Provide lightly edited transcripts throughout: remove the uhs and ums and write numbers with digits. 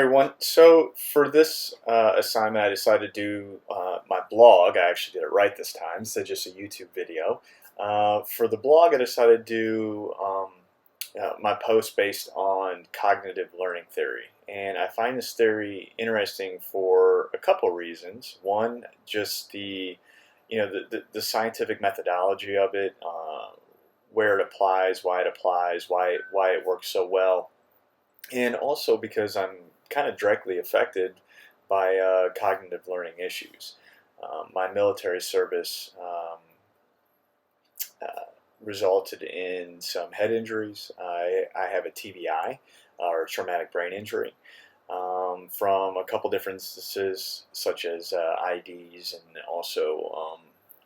everyone. So for this assignment, I decided to do my blog. I actually did it right this time instead of just a YouTube video. For the blog, I decided to do my post based on cognitive learning theory. And I find this theory interesting for a couple of reasons. One, just the scientific methodology of it, where it applies, why it works so well. And also because I'm kind of directly affected by cognitive learning issues. My military service resulted in some head injuries. I have a TBI, or traumatic brain injury, from a couple different instances, such as IDs and also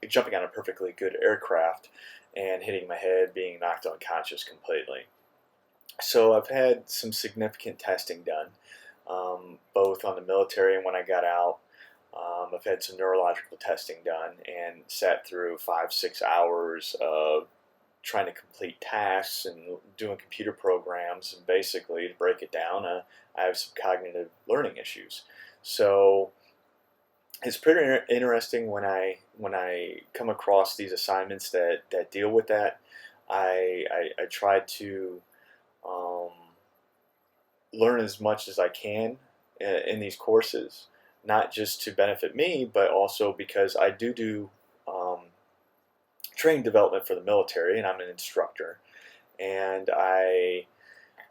jumping on a perfectly good aircraft and hitting my head, being knocked unconscious completely. So I've had some significant testing done, both on the military and when I got out. I've had some neurological testing done and sat through 5-6 hours of trying to complete tasks and doing computer programs, and basically, to break it down, I have some cognitive learning issues. So it's pretty interesting when I come across these assignments that deal with that. I try to learn as much as I can in these courses, not just to benefit me, but also because I do training development for the military, and I'm an instructor, and I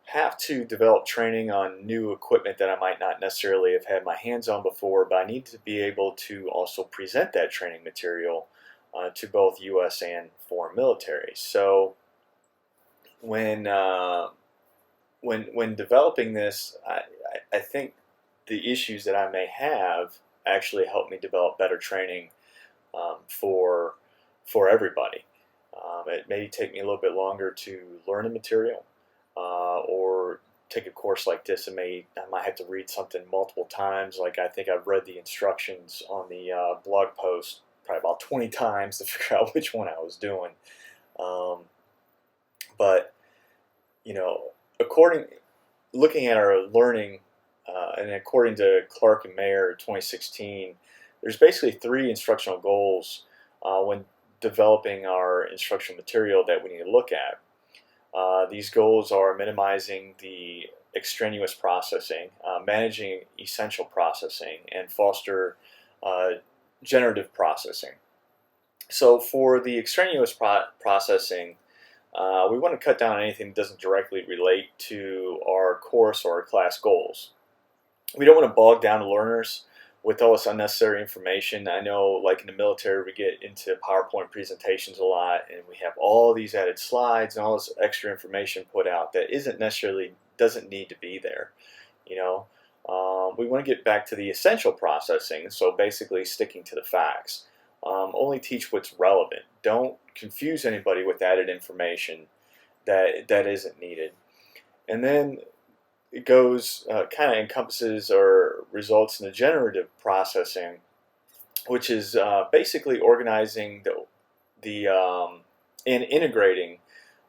have to develop training on new equipment that I might not necessarily have had my hands on before, but I need to be able to also present that training material to both U.S. and foreign military. So when developing this, I think the issues that I may have actually help me develop better training for everybody. It may take me a little bit longer to learn a material, or take a course like this. I might have to read something multiple times. Like, I think I've read the instructions on the blog post probably about 20 times to figure out which one I was doing. But looking at our learning, and according to Clark and Mayer 2016, there's basically 3 instructional goals when developing our instructional material that we need to look at. These goals are minimizing the extraneous processing, managing essential processing, and foster generative processing. So for the extraneous processing, we want to cut down on anything that doesn't directly relate to our course or our class goals. We don't want to bog down the learners with all this unnecessary information. I know, like in the military, we get into PowerPoint presentations a lot, and we have all these added slides and all this extra information put out that doesn't need to be there. We want to get back to the essential processing, so basically sticking to the facts. Only teach what's relevant. Don't confuse anybody with added information that isn't needed. And then it goes, kind of encompasses or results in the generative processing, which is basically organizing and integrating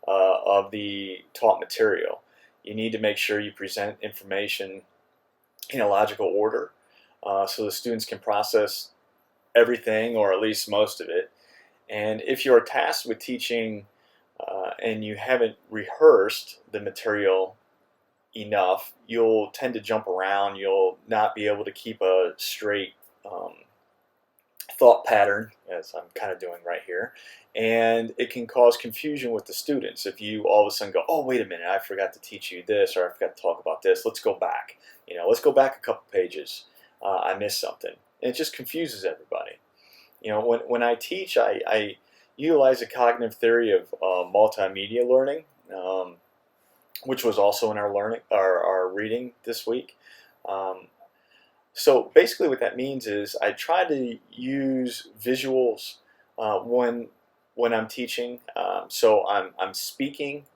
of the taught material. You need to make sure you present information in a logical order, so the students can process everything, or at least most of it. And if you're tasked with teaching and you haven't rehearsed the material enough, you'll tend to jump around. You'll not be able to keep a straight thought pattern, as I'm kind of doing right here, and it can cause confusion with the students if you all of a sudden go, oh, wait a minute, I forgot to teach you this, or I forgot to talk about this. Let's go back. Let's go back a couple pages. I missed something. And it just confuses everybody. When I teach, I utilize a cognitive theory of multimedia learning, which was also in our reading this week. So basically what that means is I try to use visuals when I'm teaching. So I'm speaking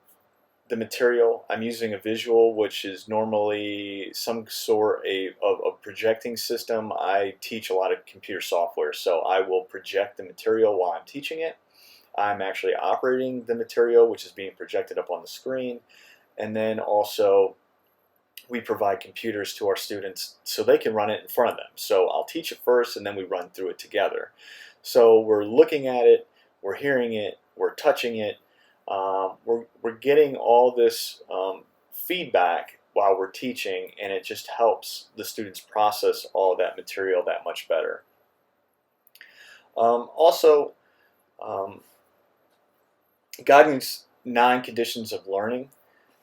the material. I'm using a visual, which is normally some sort of projecting system. I teach a lot of computer software, so I will project the material while I'm teaching it. I'm actually operating the material, which is being projected up on the screen. And then also we provide computers to our students so they can run it in front of them. So I'll teach it first and then we run through it together. So we're looking at it, we're hearing it, we're touching it, we're getting all this feedback while we're teaching, and it just helps the students process all of that material that much better. Also, guiding 9 conditions of learning.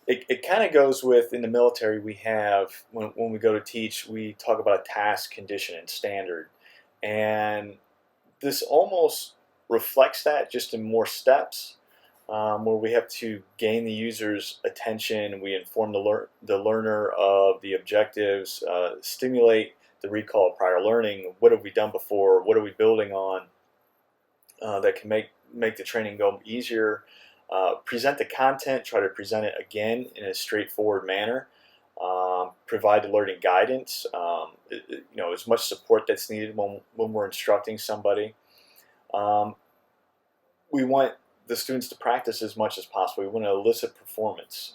It kind of goes with, in the military, we have, when we go to teach, we talk about a task, condition, and standard. And this almost reflects that, just in more steps, where we have to gain the user's attention, we inform the learner of the objectives, stimulate the recall of prior learning, what have we done before, what are we building on that can make the training go easier. Present the content, try to present it again in a straightforward manner. Provide the learning guidance, as much support that's needed when we're instructing somebody. We want the students to practice as much as possible. We want to elicit performance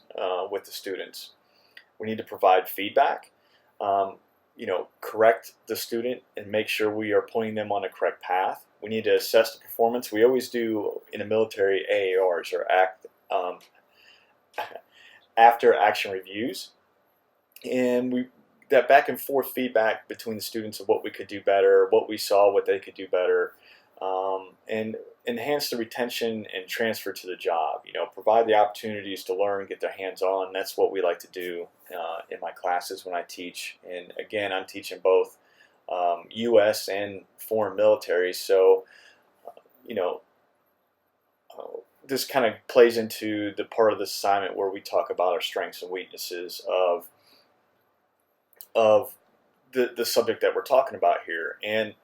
with the students. We need to provide feedback, correct the student and make sure we are pointing them on the correct path. We need to assess the performance. We always do, in the military, AARs, or after action reviews, and that back and forth feedback between the students of what we could do better, what we saw, what they could do better, and enhance the retention and transfer to the job. Provide the opportunities to learn, get their hands on. That's what we like to do in my classes when I teach. And again, I'm teaching both U.S. and foreign militaries, so this kind of plays into the part of the assignment where we talk about our strengths and weaknesses of the subject that we're talking about here. And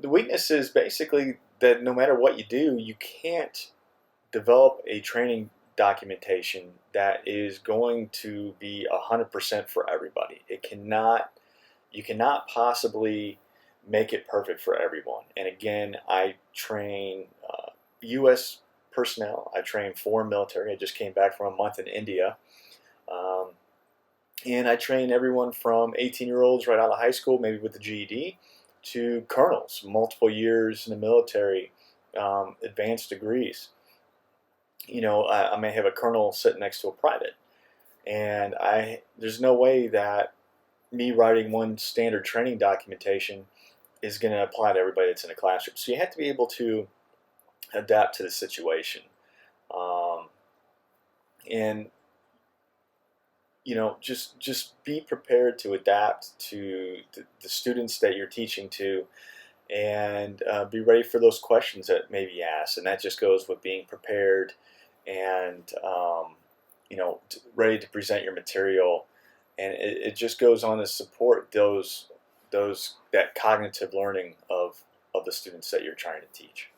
the weakness is basically that no matter what you do, you can't develop a training documentation that is going to be 100% for everybody. You cannot possibly make it perfect for everyone. And again, I train U.S. personnel. I train foreign military. I just came back from a month in India. And I train everyone from 18-year-olds right out of high school, maybe with the GED, to colonels, multiple years in the military, advanced degrees. I may have a colonel sitting next to a private, and there's no way that me writing one standard training documentation is going to apply to everybody that's in a classroom. So you have to be able to adapt to the situation, and just be prepared to adapt to the students that you're teaching to, and be ready for those questions that may be asked. And that just goes with being prepared and ready to present your material. And it just goes on to support that cognitive learning of the students that you're trying to teach.